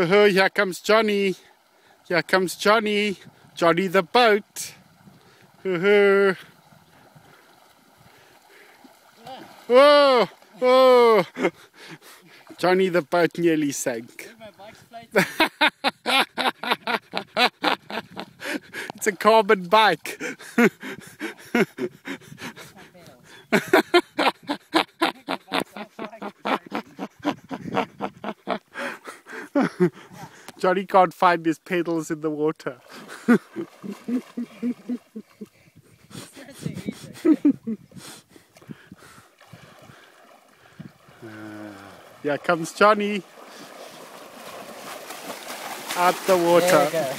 Here comes Johnny. Here comes Johnny. Johnny the boat. Oh, oh. Johnny the boat nearly sank. It's a carbon bike. Johnny can't find his pedals in the water. Here comes Johnny. Out the water.